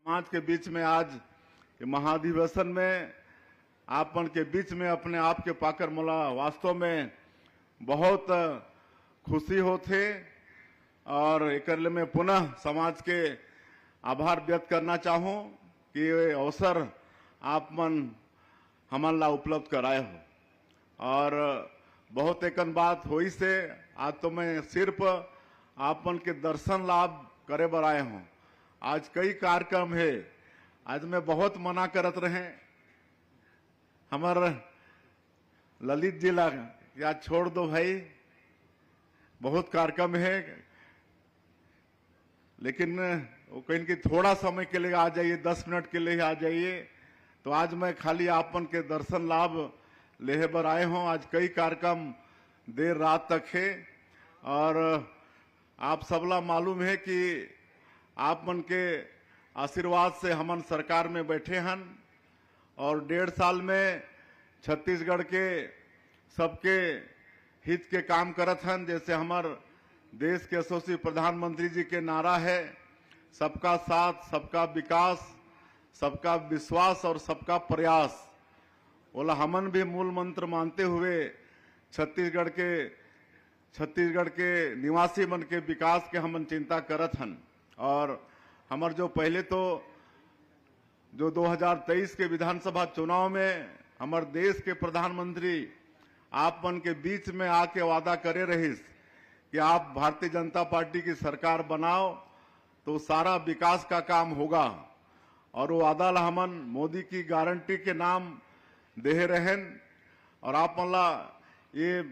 समाज के बीच में आज के महाधिवेशन में आपन के बीच में अपने आप के पाकर मोला वास्तव में बहुत खुशी होते और एक में पुनः समाज के आभार व्यक्त करना चाहूँ कि ये अवसर आप मन हमन ला उपलब्ध कराए हो। और बहुत एकन बात हुई से आज तो मैं सिर्फ आपन के दर्शन लाभ करे बर आए हूँ। आज कई कार्यक्रम है, आज मैं बहुत मना करत रहे हमार ललित जी ला या छोड़ दो भाई, बहुत कार्यक्रम है, लेकिन वो कहीं कि थोड़ा समय के लिए आ जाइए, 10 मिनट के लिए आ जाइए। तो आज मैं खाली आपन के दर्शन लाभ लेहे बर आए हूँ। आज कई कार्यक्रम देर रात तक है और आप सबला मालूम है कि आप मन के आशीर्वाद से हमन सरकार में बैठे हन और 1.5 साल में छत्तीसगढ़ के सबके हित के काम करत हन। जैसे हमार देश के यशस्वी प्रधानमंत्री जी के नारा है, सबका साथ, सबका विकास, सबका विश्वास और सबका प्रयास। बोला हमन भी मूल मंत्र मानते हुए छत्तीसगढ़ के निवासी मन के विकास के हमन चिंता करत हन। और हमार जो पहले तो जो 2023 के विधानसभा चुनाव में हमार देश के प्रधानमंत्री आप मन के बीच में आके वादा करे रहिस कि आप भारतीय जनता पार्टी की सरकार बनाओ तो सारा विकास का काम होगा। और वो वादा ला हमन मोदी की गारंटी के नाम दे रहन। और आप मन ला ये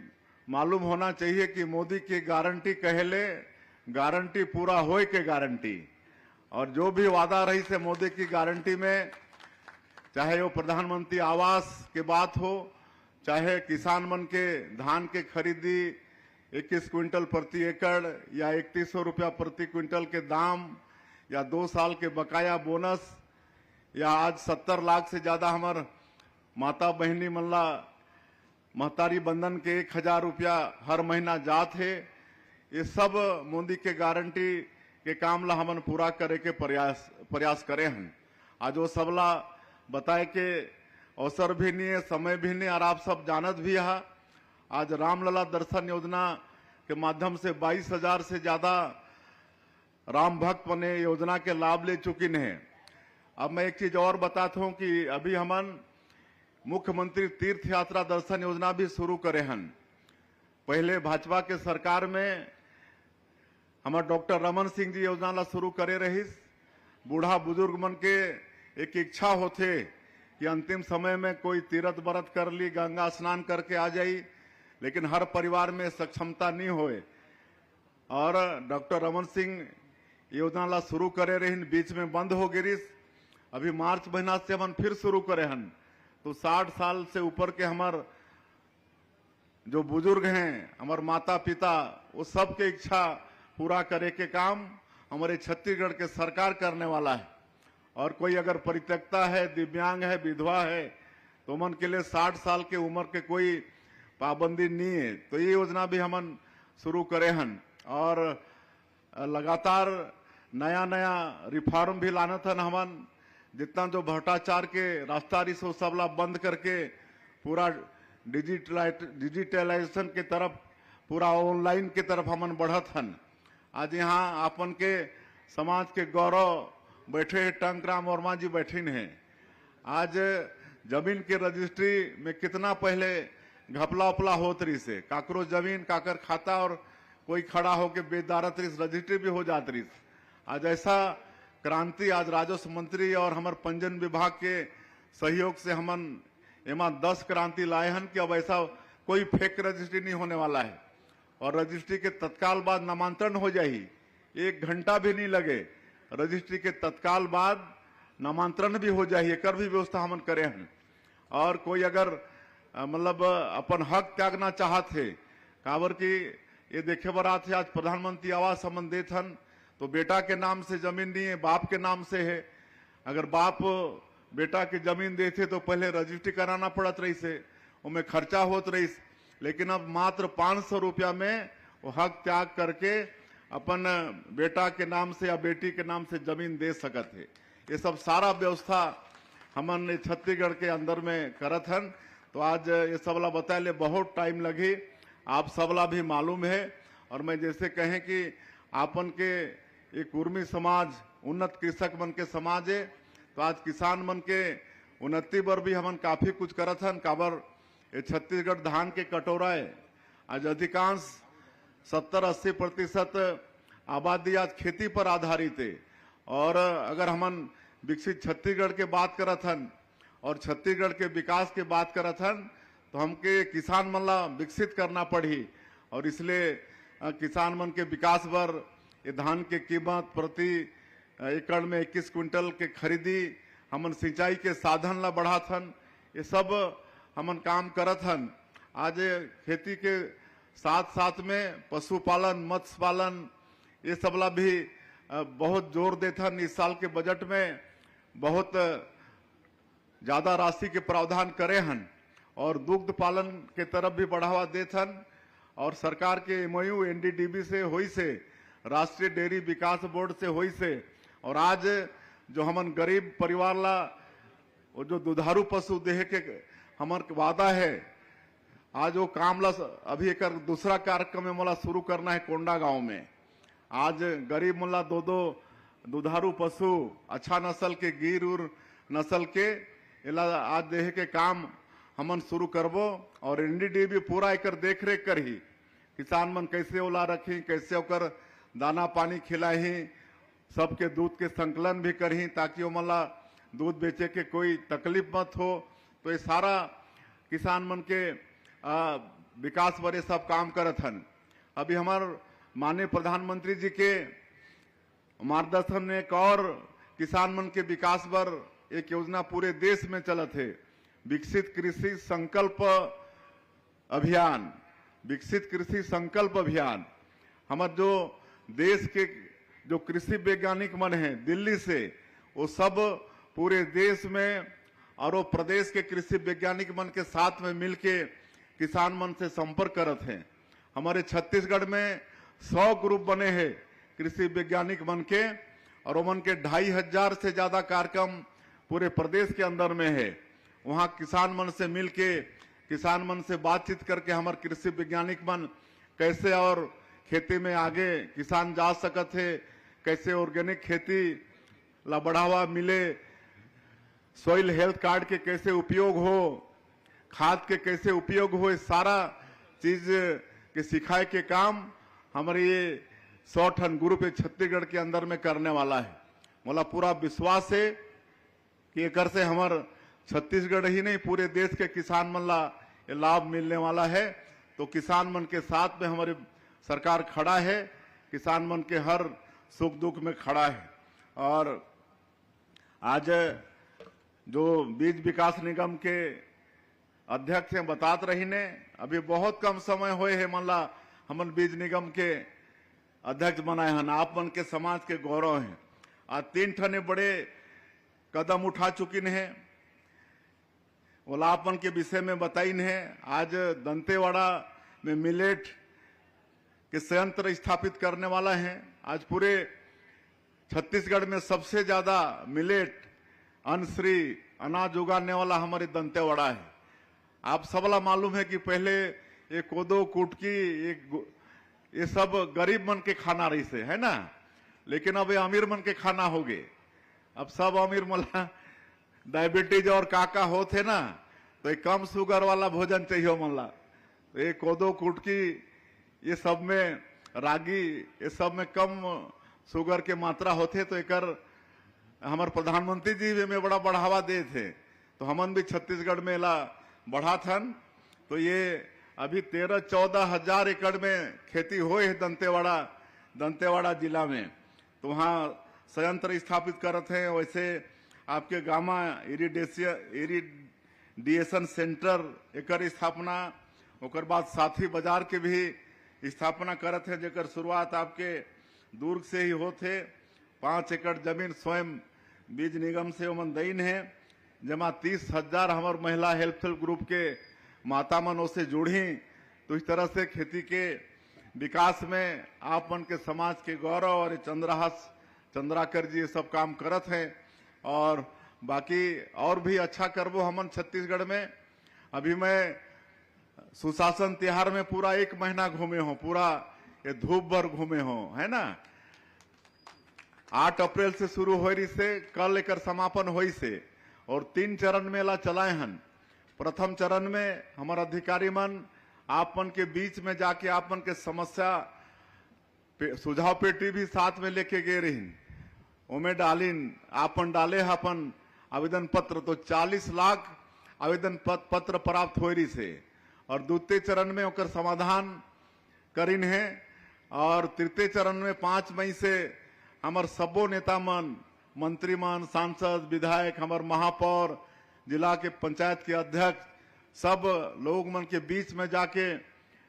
मालूम होना चाहिए कि मोदी की गारंटी कहले गारंटी पूरा होए के गारंटी। और जो भी वादा रही से मोदी की गारंटी में, चाहे वो प्रधानमंत्री आवास के बात हो, चाहे किसान मन के धान के खरीदी 21 क्विंटल प्रति एकड़ या 3100 रुपया प्रति क्विंटल के दाम, या 2 साल के बकाया बोनस, या आज 70 लाख से ज्यादा हमार माता बहनी मल्ला महतारी बंधन के 1000 रुपया हर महीना जात है। ये सब मोदी के गारंटी के काम ला हमन पूरा करे के प्रयास करे हैं। आज वो सबला बताए के अवसर भी नहीं है, समय भी नहीं, और आप सब जानत भी है। आज रामलला दर्शन योजना के माध्यम से 22,000 से ज्यादा राम भक्त बने योजना के लाभ ले चुकी हैं। अब मैं एक चीज और बताता हूं कि अभी हमन मुख्यमंत्री तीर्थ यात्रा दर्शन योजना भी शुरू करे हैं। पहले भाजपा के सरकार में हमारे डॉक्टर रमन सिंह जी योजना ला शुरू करे रहिस। बूढ़ा बुजुर्ग मन के एक इच्छा होते कि अंतिम समय में कोई तीर्थ व्रत कर ली, गंगा स्नान करके आ जाई, लेकिन हर परिवार में सक्षमता नहीं होए। और डॉक्टर रमन सिंह योजना ला शुरू करे रहिन, बीच में बंद हो गिरिस। अभी मार्च महीना से हम फिर शुरू करे हन। तो 60 साल से ऊपर के हमार जो बुजुर्ग हैं, हमार माता पिता, वो सब के इच्छा पूरा करे के काम हमारे छत्तीसगढ़ के सरकार करने वाला है। और कोई अगर परित्यक्ता है, दिव्यांग है, विधवा है, तो मन के लिए 60 साल के उम्र के कोई पाबंदी नहीं है। तो ये योजना भी हमन शुरू करे हन। और लगातार नया नया रिफॉर्म भी लानत हन हमन। जितना जो भ्रष्टाचार के रास्ता रही सो सबला बंद करके पूरा डिजिटलाइजेशन के तरफ, पूरा ऑनलाइन के तरफ हमन बढ़त हन। आज यहाँ अपन के समाज के गौरव बैठे हैं, टंकराम वर्मा जी बैठे हैं। आज जमीन के रजिस्ट्री में कितना पहले घपला उपला होत रही से, काकरो जमीन काकर खाता और कोई खड़ा होके बेदारत रही, रजिस्ट्री भी हो जात रही। आज ऐसा क्रांति आज राजस्व मंत्री और हमारे पंजीयन विभाग के सहयोग से हमन एमा 10 क्रांति लाए हन कि अब ऐसा कोई फेक रजिस्ट्री नहीं होने वाला है। और रजिस्ट्री के तत्काल बाद नामांतरण हो जाही, 1 घंटा भी नहीं लगे, रजिस्ट्री के तत्काल बाद नामांतरण भी हो जाही। एक भी व्यवस्था हमन करे हन। और कोई अगर मतलब अपन हक त्यागना चाहते, काबर की ये देखे बर आथे आज प्रधानमंत्री आवास हमन देत हन, तो बेटा के नाम से जमीन नहीं है, बाप के नाम से है। अगर बाप बेटा की जमीन देते तो पहले रजिस्ट्री कराना पड़त रही से, उनमें खर्चा होत रही। लेकिन अब मात्र 500 रुपया में वो हक त्याग करके अपन बेटा के नाम से या बेटी के नाम से जमीन दे सकत है। ये सब सारा व्यवस्था हमन छत्तीसगढ़ के अंदर में करत हन। तो आज ये सबला बताए बहुत टाइम लगी, आप सबला भी मालूम है। और मैं जैसे कहें कि आपन के एक कुर्मी समाज उन्नत कृषक मन के समाज है, तो आज किसान मन के उन्नति पर भी हमन काफी कुछ करत हन। काबर ये छत्तीसगढ़ धान के कटोरा है, आज अधिकांश 70-80% आबादी आज खेती पर आधारित है। और अगर हमन विकसित छत्तीसगढ़ के बात करत हन और छत्तीसगढ़ के विकास के बात करत हन, तो हमके किसान मन ला विकसित करना पड़ी। और इसलिए किसान मन के विकास पर ये धान के कीमत प्रति एकड़ में 21 क्विंटल के खरीदी, हमन सिंचाई के साधन ला बढ़ात हन, ये सब हमन काम करत हन। आज खेती के साथ साथ में पशुपालन, मत्स्य पालन ये सब ला भी बहुत जोर देथन। इस साल के बजट में बहुत ज्यादा राशि के प्रावधान करे हन और दुग्ध पालन के तरफ भी बढ़ावा देथन। और सरकार के एमओयू एनडीडीबी से हुई से, राष्ट्रीय डेयरी विकास बोर्ड से हुई से, और आज जो हमन गरीब परिवार ला वो जो दुधारू पशु देह के हमर वादा है, आज वो काम ला अभी एक दूसरा कार्यक्रम में मोला शुरू करना है कोंडा गांव में। आज गरीब मुल्ला दो दुधारू पशु अच्छा नस्ल के गिर उर नस्ल के इला आज देह के काम हमन शुरू करबो। और एनडीडीबी पूरा एक देख रेख कर ही किसान मन कैसे ओला रखी, कैसे ओकर दाना पानी खिलाही, सबके दूध के संकलन भी करही ताकि ओमला दूध बेचे के कोई तकलीफ मत हो। तो ये सारा किसान मन के विकास पर सब काम करत हन। अभी हमार माननीय प्रधानमंत्री जी के मार्गदर्शन में एक और किसान मन के विकास पर एक योजना पूरे देश में चलत है, विकसित कृषि संकल्प अभियान। विकसित कृषि संकल्प अभियान हमारे जो देश के जो कृषि वैज्ञानिक मन हैं दिल्ली से, वो सब पूरे देश में और वो प्रदेश के कृषि वैज्ञानिक मन के साथ में मिलके किसान मन से संपर्क करत हैं। हमारे छत्तीसगढ़ में 100 ग्रुप बने हैं कृषि वैज्ञानिक मन के, और वो मन के 2500 से ज्यादा कार्यक्रम पूरे प्रदेश के अंदर में है। वहाँ किसान मन से मिलके, किसान मन से बातचीत करके हमारे कृषि वैज्ञानिक मन कैसे और खेती में आगे किसान जा सकत है, कैसे ऑर्गेनिक खेती ला बढ़ावा मिले, सॉइल हेल्थ कार्ड के कैसे उपयोग हो, खाद के कैसे उपयोग हो, इस सारा चीज के सिखाए के काम हमारे ये 100 टन ग्रुप छत्तीसगढ़ के अंदर में करने वाला है। मोला पूरा विश्वास है कि एक से हमारे छत्तीसगढ़ ही नहीं पूरे देश के किसान मन ला ये लाभ मिलने वाला है। तो किसान मन के साथ में हमारी सरकार खड़ा है, किसान मन के हर सुख दुख में खड़ा है। और आज जो बीज विकास निगम के अध्यक्ष हैं बतात रही ने, अभी बहुत कम समय हुए है मन ला हमन बीज निगम के अध्यक्ष बनाए हन। आप मन के समाज के गौरव हैं। आज 3 ठने बड़े कदम उठा चुकिन है, ओलापन के विषय में बताइन है। आज दंतेवाड़ा में मिलेट के संयंत्र स्थापित करने वाला है। आज पूरे छत्तीसगढ़ में सबसे ज्यादा मिलेट अनश्री अनाज उगाने वाला हमारे दंतेवाड़ा है। आप सबला मालूम है कि पहले ये कोदो कुटकी ये सब गरीब मन के खाना रही से है ना, लेकिन अब ये अमीर मन के खाना हो गए। अब सब अमीर मला डायबिटीज और काका होते ना, तो ये कम शुगर वाला भोजन चाहिए मला। तो ये कोदो कुटकी ये सब में रागी ये सब में कम शुगर के मात्रा होते, तो एक हमारे प्रधानमंत्री जी भी में बड़ा बढ़ावा दे थे। तो हमन भी छत्तीसगढ़ में ला बढ़ा थन। तो ये अभी 13-14 हजार एकड़ में खेती हुए है दंतेवाड़ा जिला में। तो वहाँ संयंत्र स्थापित करत हैं। वैसे आपके गामा इरिडेशन सेंटर एकर स्थापना, ओकर बाद साथी बाजार के भी स्थापना करत हैं, जेकर शुरुआत आपके दुर्ग से ही होते। 5 एकड़ जमीन स्वयं बीज निगम से ओमन दईन है, जमा 30,000 हमार महिला हेल्प ग्रुप के माता मनों से जुड़ी। तो इस तरह से खेती के विकास में आप मन के समाज के गौरव और चंद्राकर जी ये सब काम करत हैं। और बाकी और भी अच्छा करबो हमन छत्तीसगढ़ में। अभी मैं सुशासन तिहार में पूरा 1 महीना घूमे हो, पूरा ये धूप भर घूमे हो, है ना। 8 अप्रैल से शुरू हो रही से कल लेकर समापन हुई से, और 3 चरण मेला चलाए हन। प्रथम चरण में हमारा अधिकारी मन आपन के बीच में जाके आपन के समस्या सुझाव पेटी भी साथ में लेके गए रही, उमें डालिन आपन डाले अपन आवेदन पत्र, तो 40 लाख आवेदन पत्र प्राप्त हो रही से, और द्वितीय चरण में ओकर समाधान करीन है, और तृतीय चरण में 5 मई से हमार सबो नेता मन, मंत्री मन, सांसद, विधायक, हमार महापौर, जिला के पंचायत के अध्यक्ष, सब लोग मन के बीच में जाके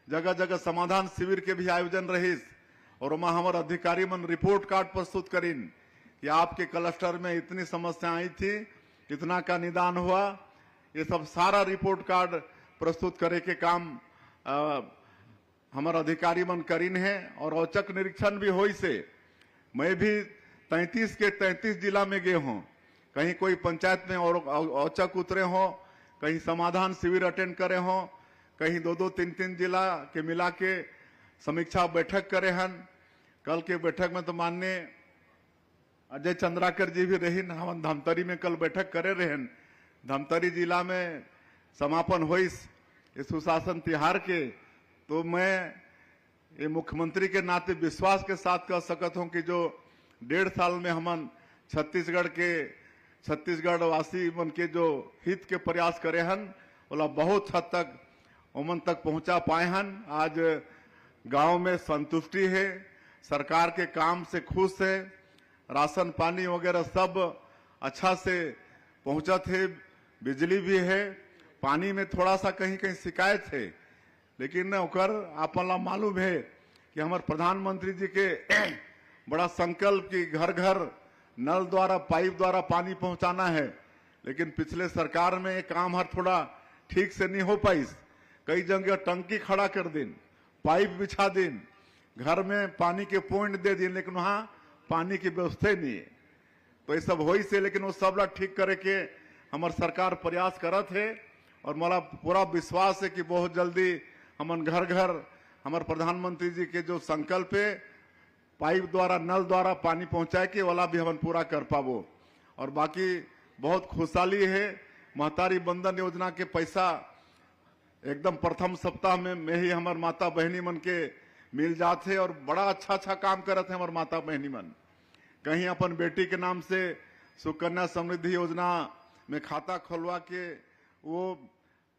जगह जगह समाधान शिविर के भी आयोजन रही, और वहां हमारे अधिकारी मन रिपोर्ट कार्ड प्रस्तुत करीन कि आपके क्लस्टर में इतनी समस्या आई थी, इतना का निदान हुआ। ये सब सारा रिपोर्ट कार्ड प्रस्तुत करे के काम हमारे अधिकारी मन करीन है, और औचक निरीक्षण भी होई से। मैं भी 33 के 33 जिला में गए हूँ, कहीं कोई पंचायत में और औचक उतरे हो, कहीं समाधान शिविर अटेंड करे हो, कहीं 2-2, 3-3 जिला के मिला के समीक्षा बैठक करे हन। कल के बैठक में तो माननीय अजय चंद्राकर जी भी रही, हम धमतरी में कल बैठक करे रहे। धमतरी जिला में समापन हुई इस सुशासन तिहार के, तो मैं ये मुख्यमंत्री के नाते विश्वास के साथ कह सकता हूं कि जो 1.5 साल में हमन छत्तीसगढ़ वासी मन के जो हित के प्रयास करे हन, बोला बहुत हद तक उमन तक पहुंचा पाए हन। आज गांव में संतुष्टि है, सरकार के काम से खुश है, राशन पानी वगैरह सब अच्छा से पहुंचा थे, बिजली भी है। पानी में थोड़ा सा कहीं कहीं शिकायत है, लेकिन ओकर आपन मालूम है कि हमारे प्रधानमंत्री जी के बड़ा संकल्प कि घर घर नल द्वारा, पाइप द्वारा पानी पहुंचाना है, लेकिन पिछले सरकार में ये काम हर थोड़ा ठीक से नहीं हो पाई। कई जगह टंकी खड़ा कर दिन, पाइप बिछा दिन, घर में पानी के पॉइंट दे दिन, लेकिन वहां पानी की व्यवस्था नहीं है। तो ये सब हो से, लेकिन वो सब ला ठीक करे के हमारे सरकार प्रयास करत है, और मला पूरा विश्वास है कि बहुत जल्दी हमन घर घर हमारे प्रधानमंत्री जी के जो संकल्प है पाइप द्वारा, नल द्वारा पानी पहुंचाए के वाला भी हमन पूरा कर पाबो। और बाकी बहुत खुशहाली है, महतारी बंधन योजना के पैसा एकदम प्रथम सप्ताह में ही हमारे माता बहनी मन के मिल जाते, और बड़ा अच्छा काम करते हैं हमारे माता बहनी मन। कहीं अपन बेटी के नाम से सुकन्या समृद्धि योजना में खाता खोलवा के वो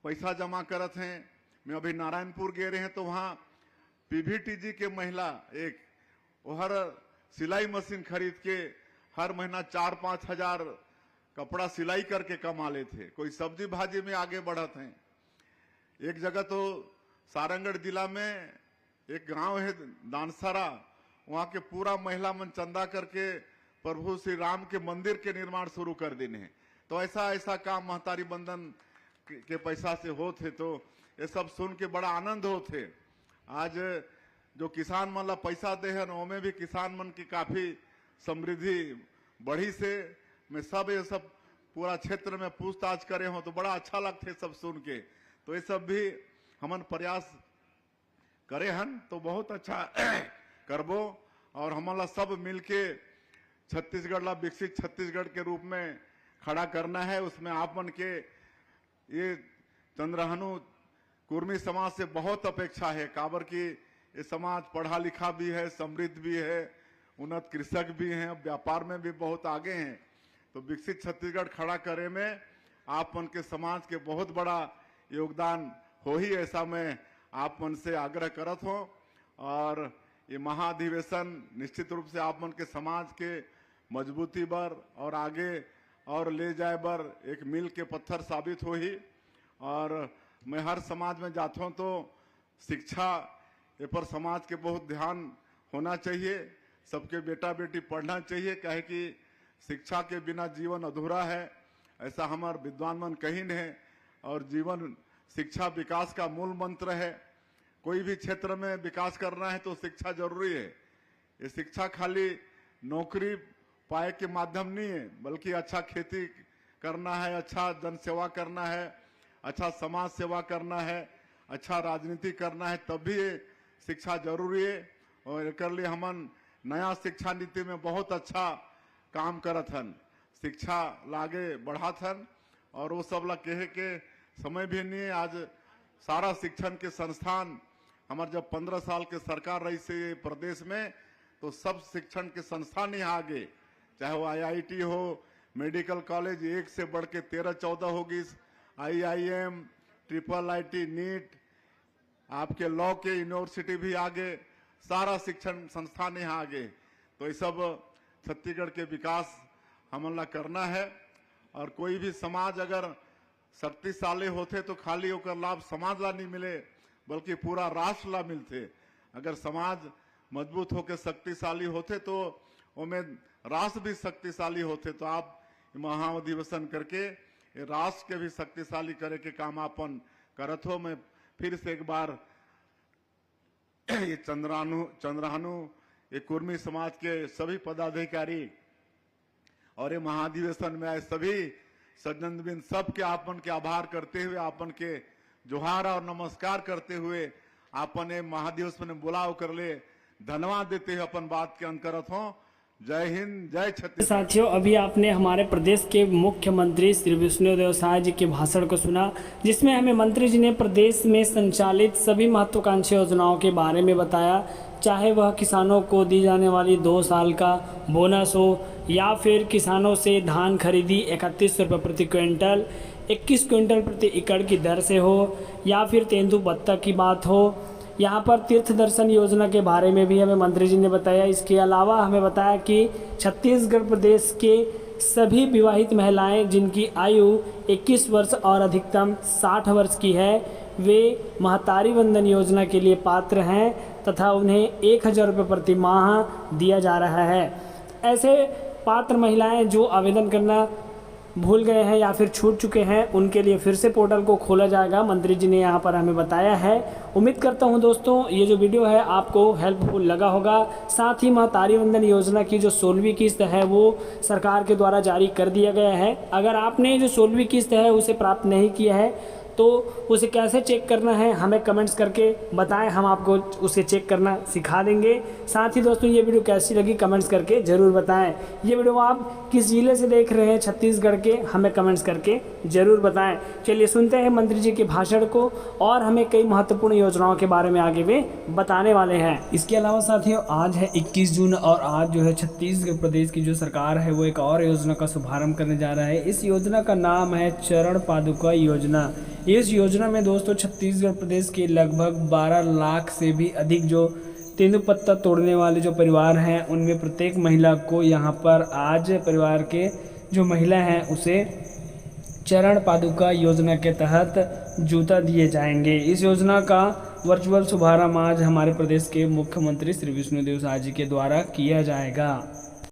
पैसा जमा करते हैं। मैं अभी नारायणपुर गए रहे हैं, तो वहाँ पीवीटीजी के महिला एक हर सिलाई मशीन खरीद के हर महीना 4-5 हजार कपड़ा सिलाई करके कमा लेते थे। कोई सब्जी भाजी में आगे बढ़ते हैं। एक जगह तो सारंगढ़ जिला में एक गांव है दानसारा, वहां के पूरा महिला मन चंदा करके प्रभु श्री राम के मंदिर के निर्माण शुरू कर देने हैं। तो ऐसा काम महतारी बंधन के पैसा से होते, तो ये सब सुन के बड़ा आनंद होते। आज जो किसान मन ला पैसा दे हैं, उनमें भी किसान मन की काफी समृद्धि बढ़ी से। मैं सब ये सब पूरा क्षेत्र में पूछताछ करे हो, तो बड़ा अच्छा लगते सब सुन के। तो ये सब भी हमन प्रयास करे हन, तो बहुत अच्छा करबो, और हमला सब मिलके छत्तीसगढ़ ला विकसित छत्तीसगढ़ के रूप में खड़ा करना है। उसमें आप मन के ये चंद्रहनु कुर्मी समाज से बहुत अपेक्षा है, काबर की ये समाज पढ़ा लिखा भी है, समृद्ध भी है, उन्नत कृषक भी हैं, व्यापार में भी बहुत आगे हैं। तो विकसित छत्तीसगढ़ खड़ा करे में आप मन के समाज के बहुत बड़ा योगदान हो ही, ऐसा मैं आप मन से आग्रह करत हूं। और ये महाधिवेशन निश्चित रूप से आप मन के समाज के मजबूती बर और आगे और ले जाए बर एक मील के पत्थर साबित हो ही। और मैं हर समाज में जाता हूं, तो शिक्षा ये पर समाज के बहुत ध्यान होना चाहिए। सबके बेटा बेटी पढ़ना चाहिए, कहे कि शिक्षा के बिना जीवन अधूरा है, ऐसा हमारे विद्वान मन कहीं है। और जीवन शिक्षा विकास का मूल मंत्र है। कोई भी क्षेत्र में विकास करना है तो शिक्षा जरूरी है। ये शिक्षा खाली नौकरी पाए के माध्यम नहीं है, बल्कि अच्छा खेती करना है, अच्छा जन सेवा करना है, अच्छा समाज सेवा करना है, अच्छा राजनीति करना है, तभी शिक्षा जरूरी है। और एक लिए हमन नया शिक्षा नीति में बहुत अच्छा काम करत हन, शिक्षा लागे बढ़ात हन। और वो सब ला कहे के समय भी नहीं है। आज सारा शिक्षण के संस्थान हमारे जब 15 साल के सरकार रही से प्रदेश में, तो सब शिक्षण के संस्थान ही आगे, चाहे वो IIT हो, मेडिकल कॉलेज, एक से बढ़ के 13-14 होगी, IIM, IIIT, नीट, आपके लॉ के यूनिवर्सिटी भी आगे, सारा शिक्षण संस्थान यहाँ आगे। तो ये सब छत्तीसगढ़ के विकास हमन ला करना है। और कोई भी समाज अगर शक्तिशाली होते तो खाली होकर लाभ समाज ला नहीं मिले, बल्कि पूरा राष्ट्र ला मिलते। अगर समाज मजबूत होकर शक्तिशाली होते तो उनमें राष्ट्र भी शक्तिशाली होते। तो आप महाअधिवेशन करके राष्ट्र के भी शक्तिशाली करे के काम अपन करत हो। मैं फिर से एक बार ये चंद्रानु ये कुर्मी समाज के सभी पदाधिकारी और ये महाधिवेशन में आए सभी सज्जन बिन सबके आपन के आभार करते हुए, आपन के जोहार और नमस्कार करते हुए, आपन ये महाधिवेशन में बुलाव कर ले धन्यवाद देते हुए अपन बात के अंत करत हो। जय हिंद, जय छत्तीसगढ़। साथियों, अभी आपने हमारे प्रदेश के मुख्यमंत्री श्री विष्णुदेव साय जी के भाषण को सुना, जिसमें हमें मंत्री जी ने प्रदेश में संचालित सभी महत्वाकांक्षी योजनाओं के बारे में बताया, चाहे वह किसानों को दी जाने वाली 2 साल का बोनस हो, या फिर किसानों से धान खरीदी 31 रुपये प्रति क्विंटल 21 क्विंटल प्रति एकड़ की दर से हो, या फिर तेंदुपत्ता की बात हो। यहाँ पर तीर्थ दर्शन योजना के बारे में भी हमें मंत्री जी ने बताया। इसके अलावा हमें बताया कि छत्तीसगढ़ प्रदेश के सभी विवाहित महिलाएं जिनकी आयु 21 वर्ष और अधिकतम 60 वर्ष की है, वे महतारी वंदन योजना के लिए पात्र हैं तथा उन्हें 1000 रुपये प्रति माह दिया जा रहा है। ऐसे पात्र महिलाएं जो आवेदन करना भूल गए हैं या फिर छूट चुके हैं, उनके लिए फिर से पोर्टल को खोला जाएगा, मंत्री जी ने यहाँ पर हमें बताया है। उम्मीद करता हूँ दोस्तों ये जो वीडियो है आपको हेल्पफुल लगा होगा। साथ ही महतारी वंदन योजना की जो 16वीं किस्त है वो सरकार के द्वारा जारी कर दिया गया है। अगर आपने जो 16वीं किस्त है उसे प्राप्त नहीं किया है तो उसे कैसे चेक करना है हमें कमेंट्स करके बताएं, हम आपको उसे चेक करना सिखा देंगे। साथ ही दोस्तों ये वीडियो कैसी लगी कमेंट्स करके ज़रूर बताएं। ये वीडियो आप किस जिले से देख रहे हैं छत्तीसगढ़ के, हमें कमेंट्स करके ज़रूर बताएं। चलिए सुनते हैं मंत्री जी के भाषण को, और हमें कई महत्वपूर्ण योजनाओं के बारे में आगे वे बताने वाले हैं। इसके अलावा साथियों आज है 21 जून और आज जो है छत्तीसगढ़ प्रदेश की जो सरकार है वो एक और योजना का शुभारम्भ करने जा रहा है। इस योजना का नाम है चरण पादुका योजना। इस योजना में दोस्तों छत्तीसगढ़ प्रदेश के लगभग 12 लाख से भी अधिक जो तेंदुपत्ता तोड़ने वाले जो परिवार हैं, उनमें प्रत्येक महिला को यहाँ पर आज परिवार के जो महिला हैं उसे चरण पादुका योजना के तहत जूता दिए जाएंगे। इस योजना का वर्चुअल शुभारंभ आज हमारे प्रदेश के मुख्यमंत्री श्री विष्णुदेव साय जी के द्वारा किया जाएगा।